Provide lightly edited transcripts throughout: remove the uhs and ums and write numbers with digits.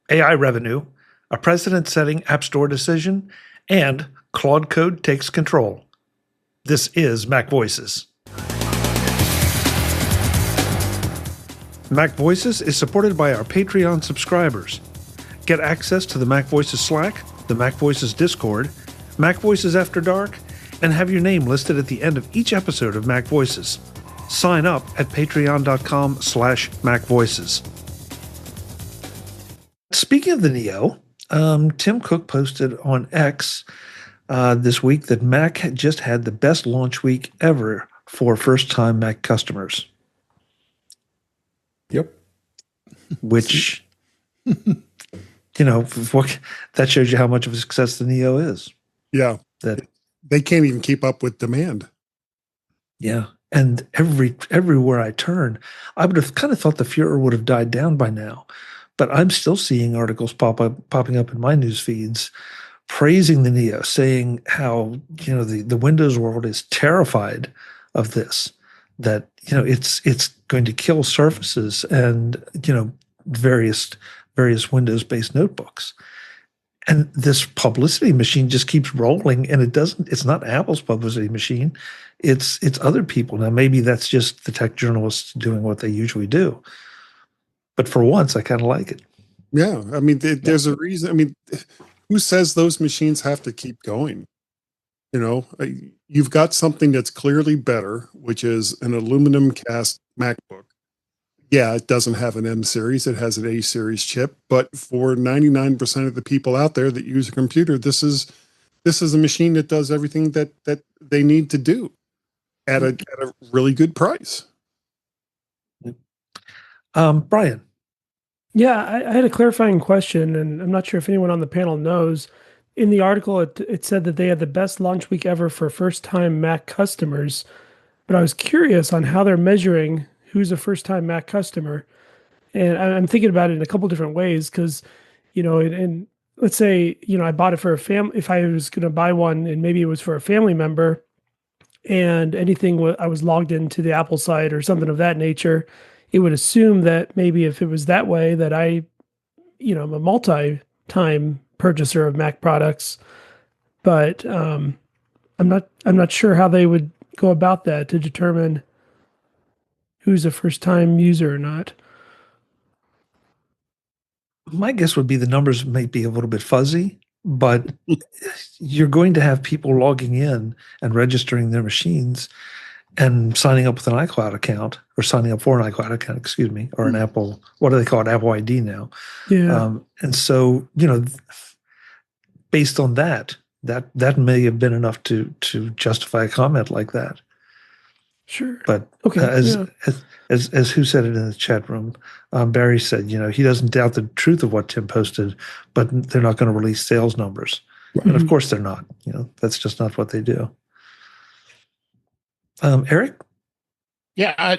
AI revenue, a precedent-setting App Store decision, and Claude Code takes control. This is MacVoices. MacVoices is supported by our Patreon subscribers. Get access to the MacVoices Slack, the MacVoices Discord, MacVoices After Dark, and have your name listed at the end of each episode of MacVoices. Sign up at patreon.com/MacVoices. Speaking of the Neo, Tim Cook posted on X this week that Mac had just had the best launch week ever for first-time Mac customers. Yep. Which, that shows you how much of a success the Neo is. Yeah. That they can't even keep up with demand. Yeah. And everywhere I turn, I would have kind of thought the furor would have died down by now. But I'm still seeing articles popping up in my news feeds praising the Neo, saying how, the Windows world is terrified of this, that, it's going to kill Surfaces and, various Windows-based notebooks. And this publicity machine just keeps rolling, and it's not Apple's publicity machine. It's other people. Now, maybe that's just the tech journalists doing what they usually do. But for once, I kind of like it. Yeah. I mean, there's a reason. I mean, who says those machines have to keep going? You've got something that's clearly better, which is an aluminum cast MacBook. Yeah, it doesn't have an M series. It has an A series chip. But for 99% of the people out there that use a computer, this is a machine that does everything that they need to do at a really good price. Brian. Yeah, I had a clarifying question, and I'm not sure if anyone on the panel knows. In the article, it said that they had the best launch week ever for first-time Mac customers, but I was curious on how they're measuring who's a first-time Mac customer. And I'm thinking about it in a couple different ways because, and let's say, I bought it for a family. If I was going to buy one and maybe it was for a family member and I was logged into the Apple site or something of that nature, it would assume that maybe if it was that way that I'm a multi-time purchaser of Mac products, but I'm not sure how they would go about that to determine who's a first-time user or not. My guess would be the numbers may be a little bit fuzzy, but you're going to have people logging in and registering their machines and signing up with an iCloud account, or signing up for an iCloud account, excuse me, or an Apple, what do they call it? Apple ID now. Yeah. And so, based on that may have been enough to justify a comment like that. Sure. But okay. As who said it in the chat room, Barry said, he doesn't doubt the truth of what Tim posted, but they're not going to release sales numbers. Mm-hmm. And of course they're not. That's just not what they do. Eric? Yeah,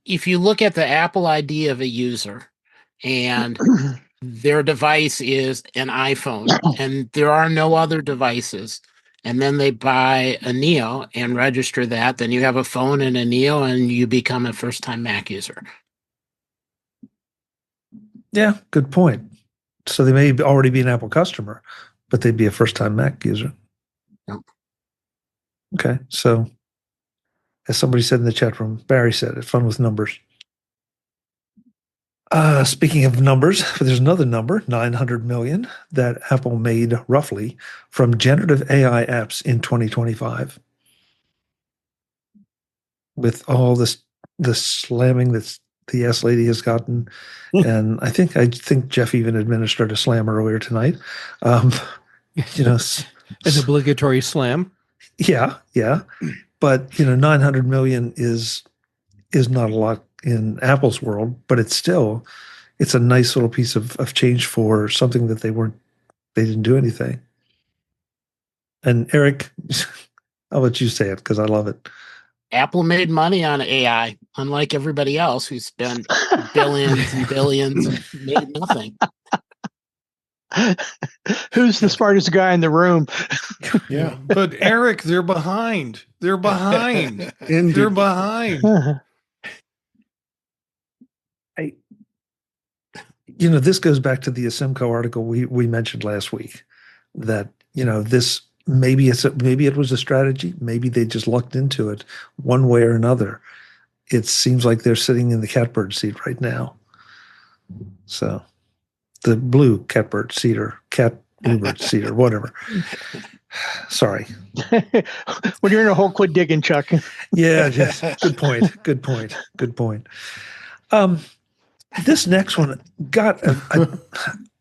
if you look at the Apple ID of a user and their device is an iPhone and there are no other devices, and then they buy a Neo and register that, then you have a phone and a Neo and you become a first-time Mac user. Yeah, good point. So they may already be an Apple customer, but they'd be a first-time Mac user. Yep. Okay, so as somebody said in the chat room, Barry said it, fun with numbers. Speaking of numbers, there's another number, 900 million, that Apple made roughly from generative AI apps in 2025. With all the slamming that the S lady has gotten. And I think Jeff even administered a slam earlier tonight. An obligatory slam. Yeah. But 900 million is not a lot in Apple's world, but it's a nice little piece of change for something that they didn't do anything. And Eric, I'll let you say it because I love it. Apple made money on AI, unlike everybody else who spent billions and billions and made nothing. Who's the smartest guy in the room? Yeah, but Eric, they're behind. They're behind. They're behind. this goes back to the Asimco article we mentioned last week, that this maybe it was a strategy, maybe they just lucked into it one way or another. It seems like they're sitting in the catbird seat right now. So the blue catbird seat or cat bluebird seat or whatever. Sorry. When you're in a hole, quit digging, Chuck. Yeah, just good point. This next one got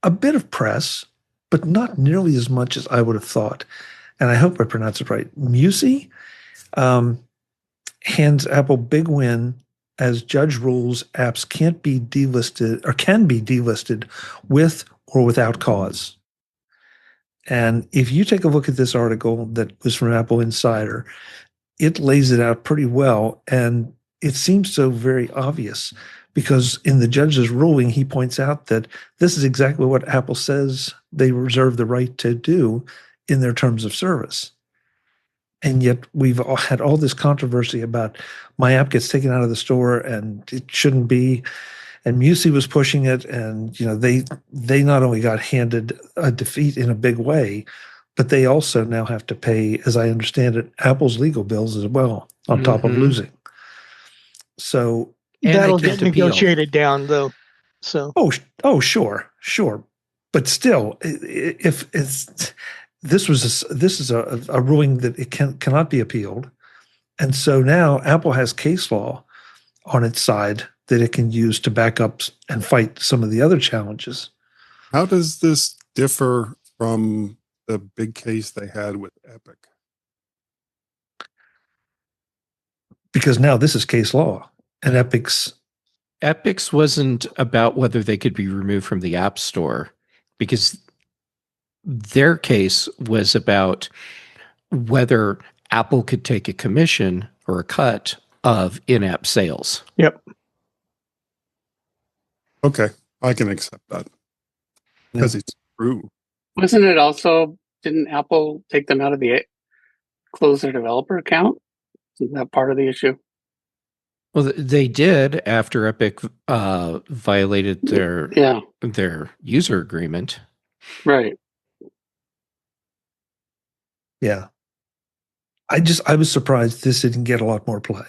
a bit of press, but not nearly as much as I would have thought. And I hope I pronounce it right. Musi hands Apple big win as judge rules apps can't be delisted or can be delisted with or without cause. And if you take a look at this article that was from Apple Insider, it lays it out pretty well. And it seems so very obvious because in the judge's ruling, he points out that this is exactly what Apple says they reserve the right to do in their terms of service. And yet we've all had all this controversy about my app gets taken out of the store and it shouldn't be. And Musi was pushing it, and they not only got handed a defeat in a big way, but they also now have to pay, as I understand it, Apple's legal bills as well on top of losing. So that'll get negotiated down, though. So sure, but still, if it's this is a ruling that it cannot be appealed, and so now Apple has case law on its side that it can use to back up and fight some of the other challenges. How does this differ from the big case they had with Epic? Because now this is case law, and Epic's wasn't about whether they could be removed from the App Store, because their case was about whether Apple could take a commission or a cut of in-app sales. Yep. Okay, I can accept that because it's true. Wasn't it also, didn't Apple take them out of close their developer account? Isn't that part of the issue? Well, they did after Epic violated their user agreement. Right. Yeah. I was surprised this didn't get a lot more play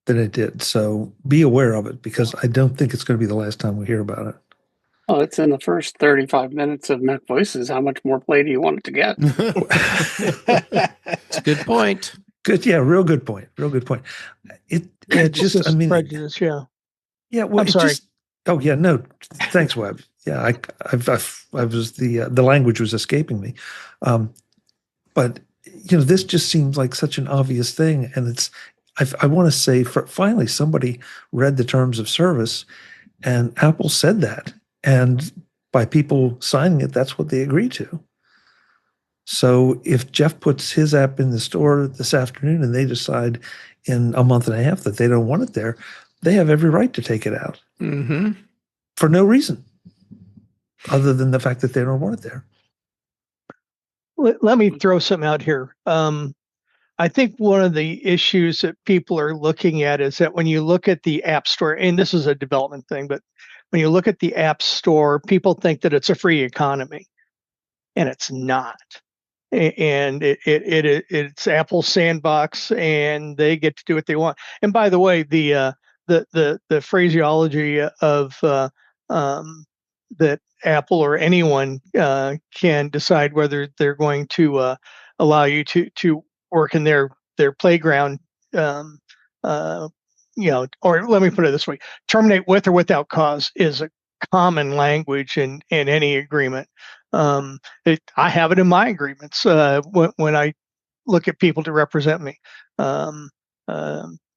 than it did. So be aware of it, because I don't think it's going to be the last time we hear about it. Oh, it's in the first 35 minutes of MacVoices. How much more play do you want it to get? It's a good point. Good. Yeah. Real good point. It just, I mean, prejudice. Yeah. Yeah. Well, I'm sorry. Oh yeah. No, thanks, Webb. Yeah. I was the language was escaping me. But this just seems like such an obvious thing. And I want to say finally somebody read the terms of service, and Apple said that. And by people signing it, that's what they agreed to. So if Jeff puts his app in the store this afternoon and they decide in a month and a half that they don't want it there, they have every right to take it out for no reason other than the fact that they don't want it there. Let me throw something out here. I think one of the issues that people are looking at is that when you look at the App Store, and this is a development thing, but when you look at the App Store, people think that it's a free economy, and it's not. And it's Apple's sandbox, and they get to do what they want. And by the way, the phraseology of that Apple or anyone can decide whether they're going to allow you to work in their playground, or let me put it this way: terminate with or without cause is a common language in any agreement. I have it in my agreements when I look at people to represent me.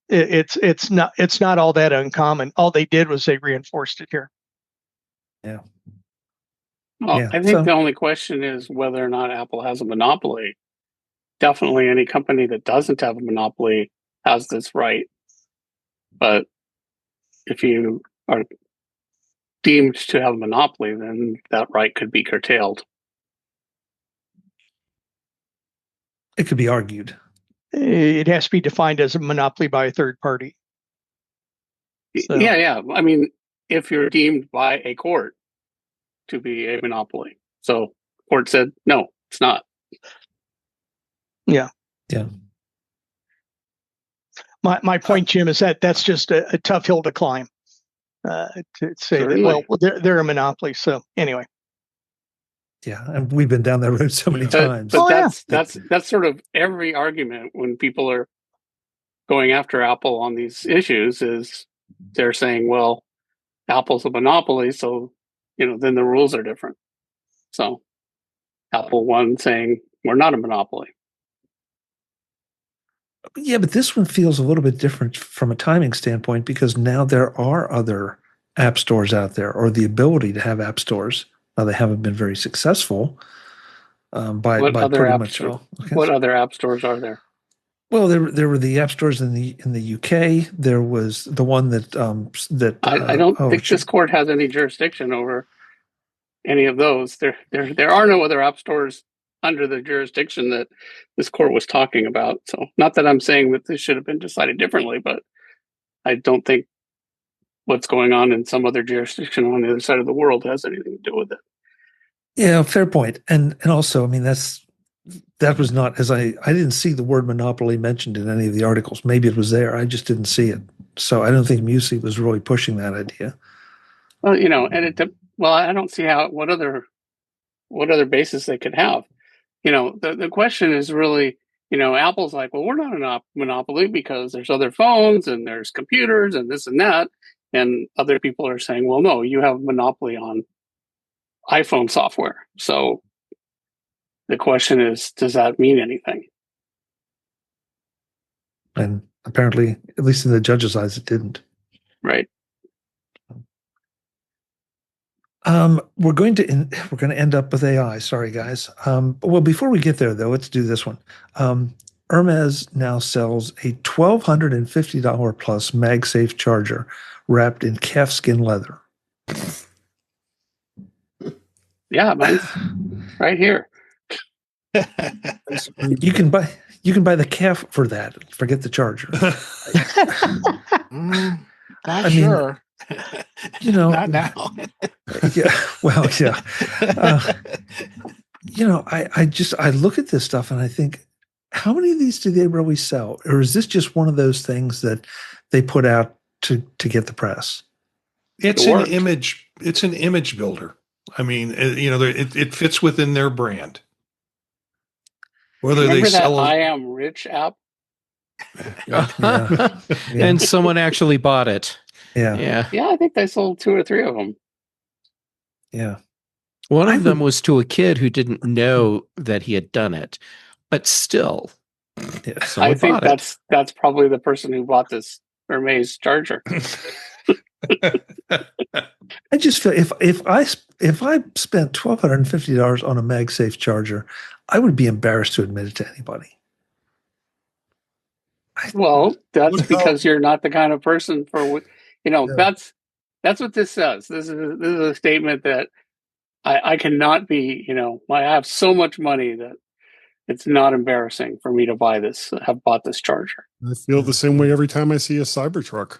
It's not all that uncommon. All they did was they reinforced it here. Yeah. Well, I think the only question is whether or not Apple has a monopoly. Definitely any company that doesn't have a monopoly has this right. But if you are deemed to have a monopoly, then that right could be curtailed. It could be argued. It has to be defined as a monopoly by a third party. So. Yeah. I mean, if you're deemed by a court to be a monopoly. So court said, no, it's not. Yeah. Yeah. My point, Jim, is that that's just a tough hill to climb. To say Certainly. that, well, they're a monopoly. So anyway. Yeah, and we've been down that road so many times. But that's sort of every argument when people are going after Apple on these issues is they're saying, well, Apple's a monopoly, so then the rules are different. So Apple won saying we're not a monopoly. Yeah, but this one feels a little bit different from a timing standpoint because now there are other app stores out there, or the ability to have app stores. Now they haven't been very successful by pretty much all. Okay. What other app stores are there? Well, there were the app stores in the UK. There was the one that I don't think this court has any jurisdiction over any of those. There are no other app stores under the jurisdiction that this court was talking about. So not that I'm saying that this should have been decided differently, but I don't think what's going on in some other jurisdiction on the other side of the world has anything to do with it. Yeah, fair point. And also, I mean, that was not, as I didn't see the word monopoly mentioned in any of the articles. Maybe it was there. I just didn't see it. So I don't think Musi was really pushing that idea. Well, I don't see what other basis they could have. The question is really, Apple's like, well, we're not a monopoly because there's other phones and there's computers and this and that. And other people are saying, well, no, you have a monopoly on iPhone software. So the question is, does that mean anything? And apparently, at least in the judge's eyes, it didn't. Right. We're going to end up with AI. Sorry, guys. Well, before we get there, though, let's do this one. Hermes now sells a $1,250 plus MagSafe charger wrapped in calfskin leather. Yeah, mine's right here. You can buy the calf for that. Forget the charger. Not sure. Not now. Yeah. Well, yeah. I look at this stuff and I think, how many of these do they really sell? Or is this just one of those things that they put out to get the press? It's an image builder. I mean, it fits within their brand. Whether Remember they sell that I Am Rich app? Yeah. And someone actually bought it. Yeah. Yeah, I think they sold 2 or 3 of them. Yeah. One of them was to a kid who didn't know that he had done it, but still. I think that's probably the person who bought this Hermes charger. I just feel if I spent $1,250 on a MagSafe charger, I would be embarrassed to admit it to anybody. Well, that's because you're not the kind of person for that's what this says. This is a statement that I cannot be, I have so much money that it's not embarrassing for me to have bought this charger. I feel the same way every time I see a Cybertruck.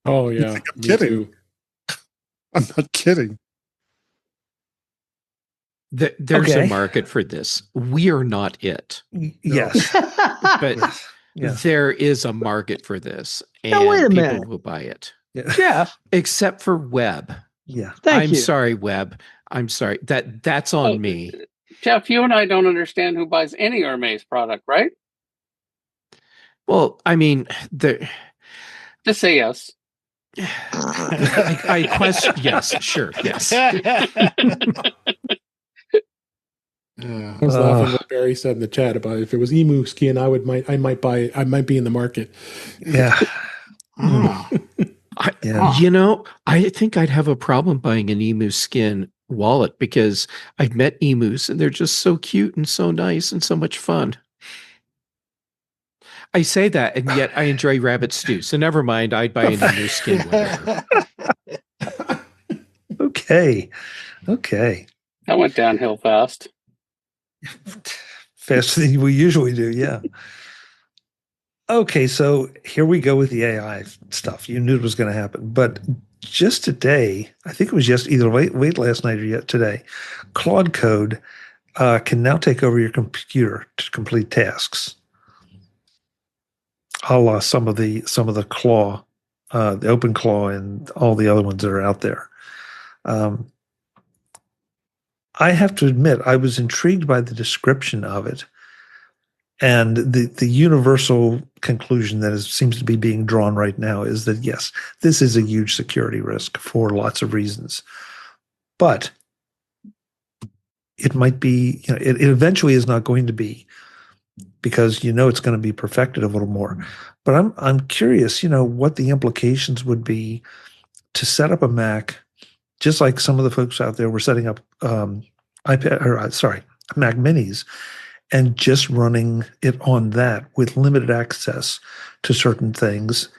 Oh yeah. I'm kidding. Too. I'm not kidding. There's a market for this. We are not it. Yes. But there is a market for this. And wait a people minute. will buy it. Jeff. Except for Webb. Yeah. I'm sorry, Webb. I'm sorry. That's on me. Jeff, you and I don't understand who buys any Hermes product, right? Well, I mean, just say yes. I question. Yes, sure. Yes. I was laughing what Barry said in the chat about if it was emu skin, I might buy it. I might be in the market. Yeah. I think I'd have a problem buying an emu skin wallet because I've met emus and they're just so cute and so nice and so much fun. I say that, and yet I enjoy rabbit stew. So never mind, I'd buy an emu skin. Whatever. Okay. That went downhill fast. Faster than we usually do, yeah. Okay, so here we go with the AI stuff. You knew it was going to happen. But just today, I think it was just either late last night or yet today, Claude Code can now take over your computer to complete tasks, a la some of the Claw, the Open Claw, and all the other ones that are out there. I have to admit, I was intrigued by the description of it, and the universal conclusion that seems to be being drawn right now is that yes, this is a huge security risk for lots of reasons, but it might be, it eventually is not going to be, because it's going to be perfected a little more. But I'm curious, what the implications would be to set up a Mac, just like some of the folks out there were setting up Mac Minis, and just running it on that with limited access to certain things,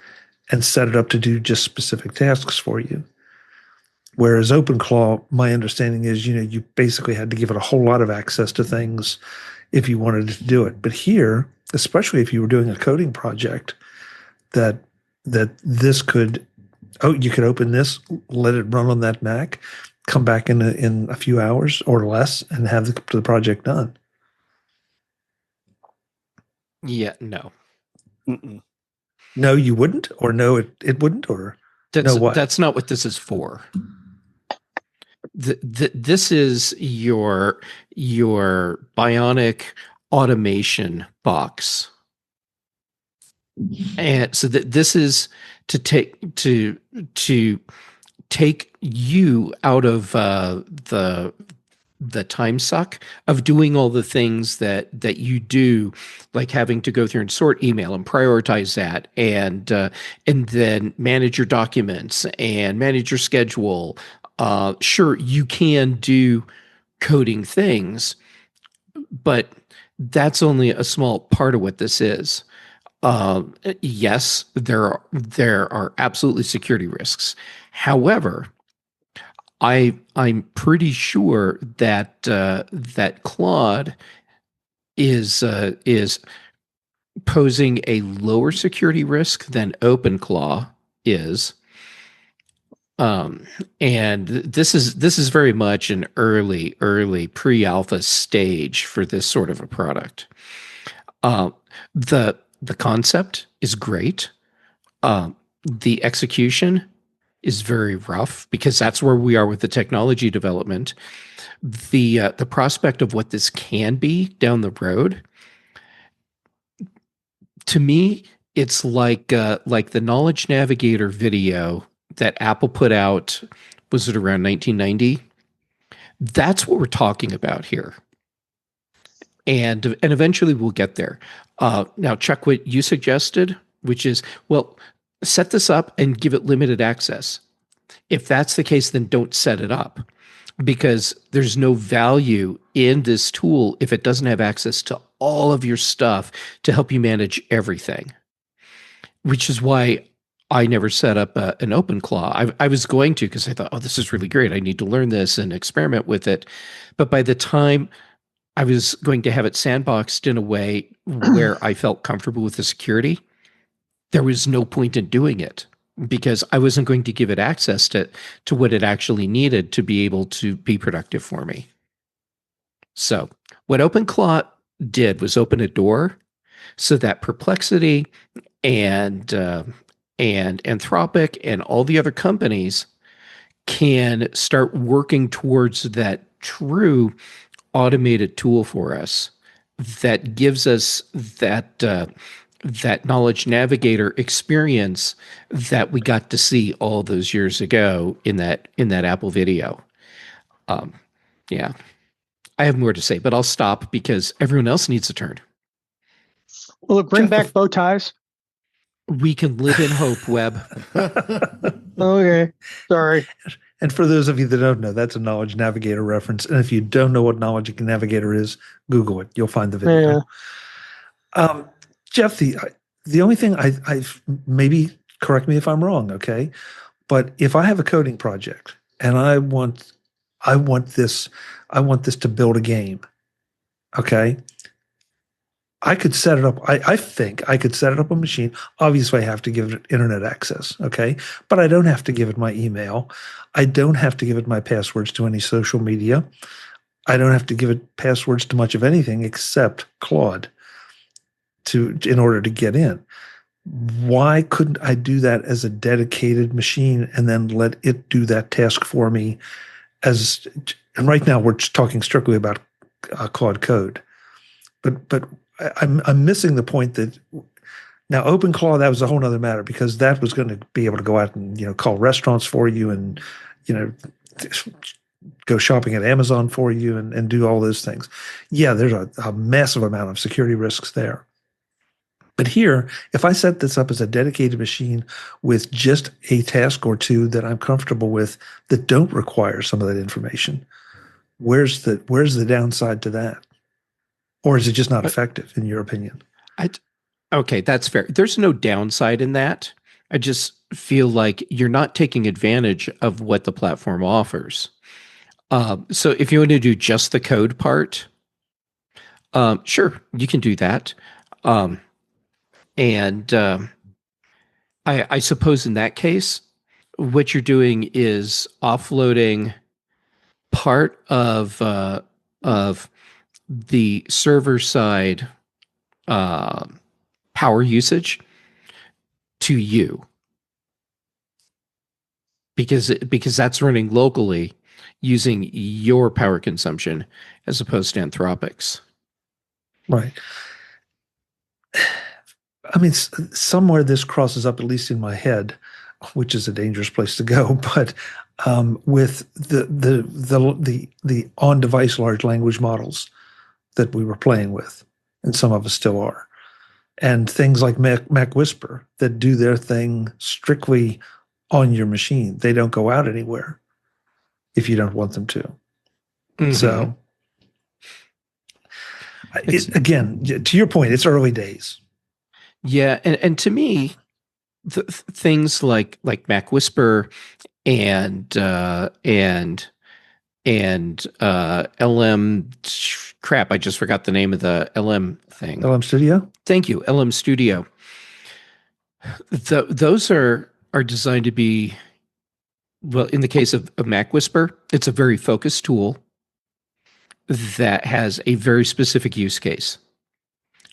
and set it up to do just specific tasks for you. Whereas OpenClaw, my understanding is, you basically had to give it a whole lot of access to things if you wanted to do it. But here, especially if you were doing a coding project, that this could, you could open this, let it run on that Mac, come back in a few hours or less, and have the project done. Yeah, no. Mm-mm. No, you wouldn't, or no, it wouldn't, or that's not what this is for. This is your bionic automation box, and so this is to take you out of the time suck of doing all the things that you do, like having to go through and sort email and prioritize that, and then manage your documents and manage your schedule. Sure, you can do coding things, but that's only a small part of what this is. Yes, there are absolutely security risks. However, I'm pretty sure that that Claude is posing a lower security risk than OpenClaw is. And this is very much an early pre-alpha stage for this sort of a product. The concept is great. The execution is very rough, because that's where we are with the technology development. The prospect of what this can be down the road, to me, it's like the Knowledge Navigator video that Apple put out. Was it around 1990? That's what we're talking about here. And eventually we'll get there. Now, Chuck, what you suggested, which is, well, set this up and give it limited access. If that's the case, then don't set it up, because there's no value in this tool if it doesn't have access to all of your stuff to help you manage everything, which is why I never set up an OpenClaw. I was going to, because I thought, oh, this is really great. I need to learn this and experiment with it. But by the time I was going to have it sandboxed in a way where I felt comfortable with the security, there was no point in doing it, because I wasn't going to give it access to what it actually needed to be able to be productive for me. So what OpenClaw did was open a door so that Perplexity and Anthropic and all the other companies can start working towards that true automated tool for us that gives us that Knowledge Navigator experience that we got to see all those years ago in that Apple video. Yeah, I have more to say, but I'll stop because everyone else needs a turn. Will it bring back bow ties? We can live in hope, Webb. Okay, sorry. And for those of you that don't know, that's a Knowledge Navigator reference. And if you don't know what Knowledge Navigator is, Google it. You'll find the video. Yeah. Jeff, the only thing I've maybe correct me if I'm wrong, okay? But if I have a coding project and I want this to build a game, okay? I could set it up. I think I could set it up a machine. Obviously, I have to give it internet access, okay? But I don't have to give it my email. I don't have to give it my passwords to any social media. I don't have to give it passwords to much of anything except Claude in order to get in. Why couldn't I do that as a dedicated machine and then let it do that task for me? And right now we're just talking strictly about Claude Code, but I'm missing the point that now OpenClaw, that was a whole other matter, because that was going to be able to go out and call restaurants for you and go shopping at Amazon for you and do all those things. Yeah, there's a massive amount of security risks there. But here, if I set this up as a dedicated machine with just a task or two that I'm comfortable with that don't require some of that information, where's the downside to that? Or is it just not effective, in your opinion? Okay, that's fair. There's no downside in that. I just feel like you're not taking advantage of what the platform offers. So if you want to do just the code part, sure, you can do that. I suppose in that case, what you're doing is offloading part of the server side power usage to you, because that's running locally using your power consumption as opposed to Anthropic's. Right. I mean, somewhere this crosses up, at least in my head, which is a dangerous place to go. But with the on-device large language models that we were playing with, and some of us still are, and things like Mac Whisper that do their thing strictly on your machine. They don't go out anywhere if you don't want them to. Mm-hmm. So, again, to your point, it's early days. Yeah, and to me, things like Mac Whisper and LM crap, I just forgot the name of the LM thing. LM Studio? Thank you, LM Studio. Those are designed to be, well, in the case of Mac Whisper, it's a very focused tool that has a very specific use case.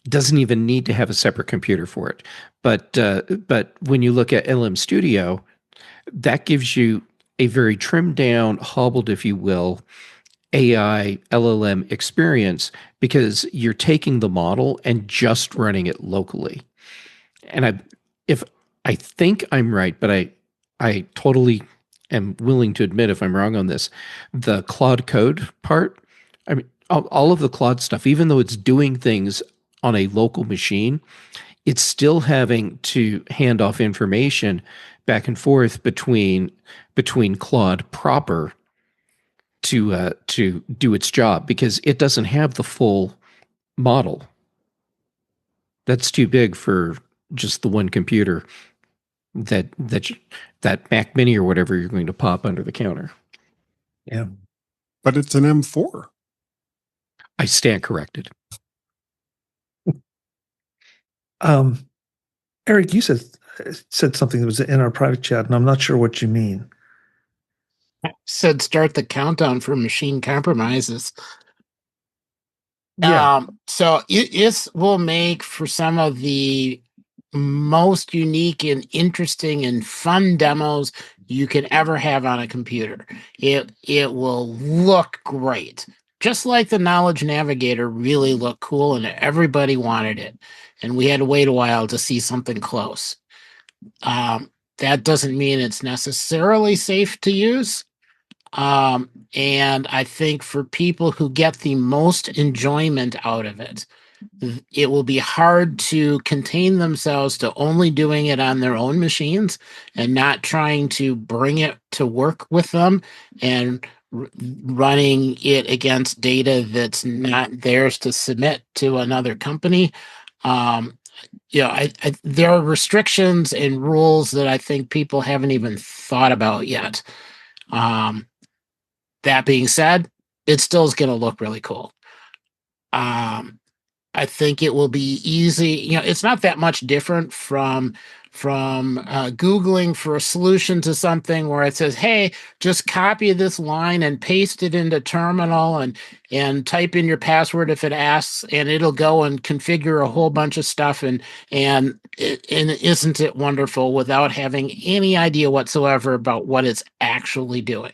Doesn't even need to have a separate computer for it. But when you look at LM Studio, that gives you a very trimmed down, hobbled, if you will, AI LLM experience, because you're taking the model and just running it locally. And I think I'm right, but I totally am willing to admit if I'm wrong on this. The Claude Code part, I mean, all of the Claude stuff, even though it's doing things on a local machine, it's still having to hand off information back and forth between Claude proper to do its job, because it doesn't have the full model. That's too big for just the one computer that Mac Mini or whatever you're going to pop under the counter. Yeah, but it's an M4. I stand corrected. Eric, you said something that was in our private chat, and I'm not sure what you mean. I said start the countdown for machine compromises. Yeah. So it will make for some of the most unique and interesting and fun demos you can ever have on a computer. It will look great. Just like the Knowledge Navigator really looked cool and everybody wanted it. And we had to wait a while to see something close. That doesn't mean it's necessarily safe to use. And I think for people who get the most enjoyment out of it, it will be hard to contain themselves to only doing it on their own machines and not trying to bring it to work with them and running it against data that's not theirs to submit to another company. There are restrictions and rules that I think people haven't even thought about yet. That being said, it still is going to look really cool. I think it will be easy. It's not that much different from Googling for a solution to something where it says, hey, just copy this line and paste it into terminal and type in your password if it asks, and it'll go and configure a whole bunch of stuff. And isn't it wonderful without having any idea whatsoever about what it's actually doing?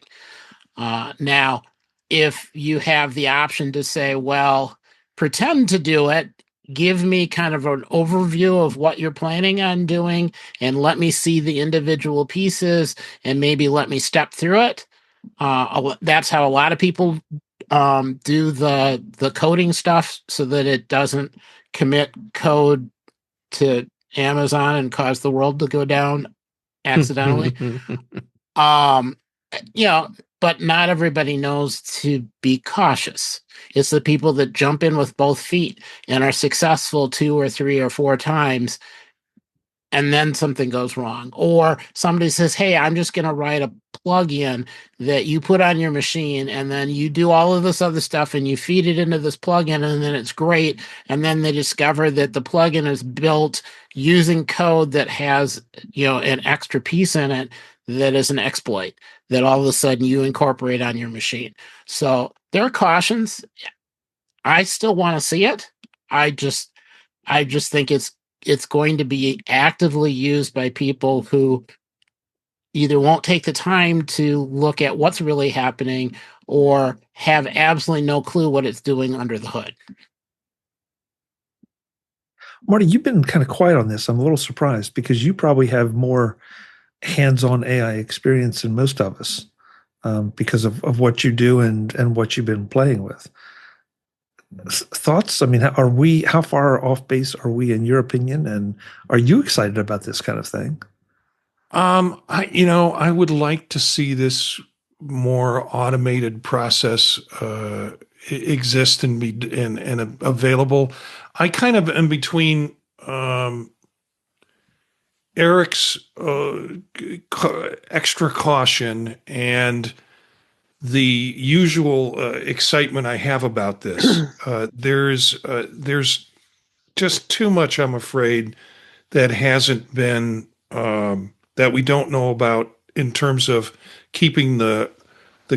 Now, if you have the option to say, well, pretend to do it, give me kind of an overview of what you're planning on doing, and let me see the individual pieces, and maybe let me step through it. That's how a lot of people do the coding stuff, so that it doesn't commit code to Amazon and cause the world to go down accidentally. But not everybody knows to be cautious. It's the people that jump in with both feet and are successful 2 or 3 or 4 times, and then something goes wrong. Or somebody says, hey, I'm just going to write a plugin that you put on your machine, and then you do all of this other stuff, and you feed it into this plugin, and then it's great. And then they discover that the plugin is built using code that has, an extra piece in it that is an exploit that all of a sudden you incorporate on your machine. So there are cautions. I still want to see it. I just think it's going to be actively used by people who either won't take the time to look at what's really happening or have absolutely no clue what it's doing under the hood. Marty, you've been kind of quiet on this. I'm a little surprised because you probably have more hands-on AI experience than most of us because of what you do and what you've been playing with. Thoughts? I mean, how far off base are we in your opinion? And are you excited about this kind of thing? I would like to see this more automated process exist and be and available. I kind of am between Eric's extra caution and the usual excitement I have about this. There's just too much, I'm afraid, that hasn't been that we don't know about in terms of keeping the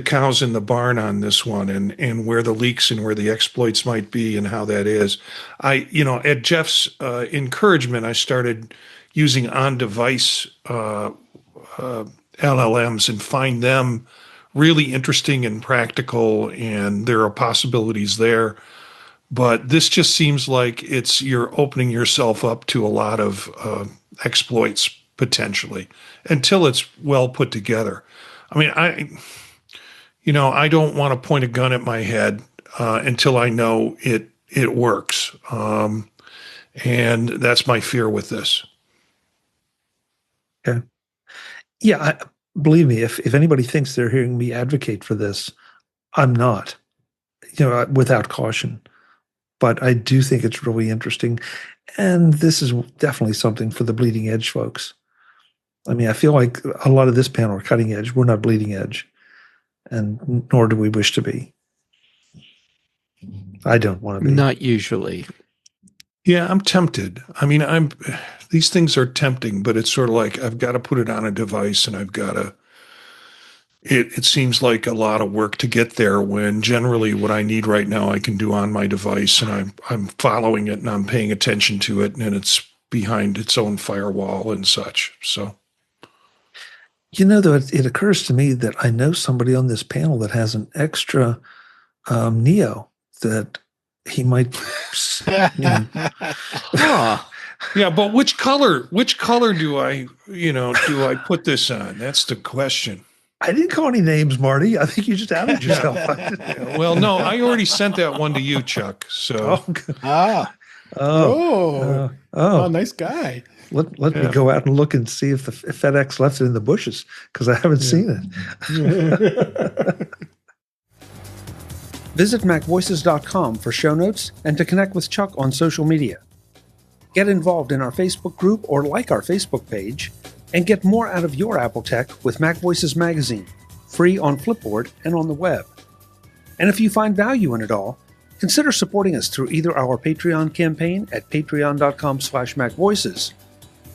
cows in the barn on this one, and where the leaks and where the exploits might be and how that is. At Jeff's encouragement, I started using on-device LLMs and find them really interesting and practical, and there are possibilities there. But this just seems like you're opening yourself up to a lot of exploits potentially until it's well put together. I mean, I don't want to point a gun at my head until I know it works, and that's my fear with this. Okay. Yeah, believe me, if anybody thinks they're hearing me advocate for this, I'm not. Without caution. But I do think it's really interesting, and this is definitely something for the bleeding edge folks. I mean, I feel like a lot of this panel are cutting edge. We're not bleeding edge, and nor do we wish to be. I don't want to be. Not usually. Yeah, I'm tempted. I mean, these things are tempting, but it's sort of like I've got to put it on a device, and I've got to. It seems like a lot of work to get there, when generally what I need right now I can do on my device, and I'm following it and I'm paying attention to it, and it's behind its own firewall and such. So, though, it occurs to me that I know somebody on this panel that has an extra Neo that he might. Yeah, but which color do I put this on? That's the question. I didn't call any names, Marty. I think you just outed yourself. Well, no, I already sent that one to you, Chuck. So, nice guy. Let me go out and look and see if FedEx left it in the bushes, because I haven't seen it. Visit MacVoices.com for show notes and to connect with Chuck on social media. Get involved in our Facebook group or like our Facebook page, and get more out of your Apple tech with MacVoices Magazine, free on Flipboard and on the web. And if you find value in it all, Consider supporting us through either our Patreon campaign at patreon.com/MacVoices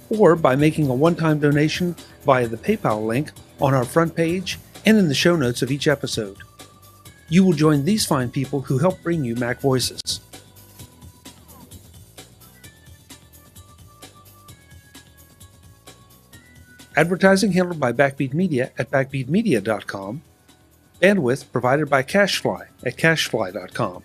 or by making a one-time donation via the PayPal link on our front page and in the show notes of each episode. You will join these fine people who help bring you MacVoices. Advertising handled by Backbeat Media at backbeatmedia.com. Bandwidth provided by CacheFly at cachefly.com.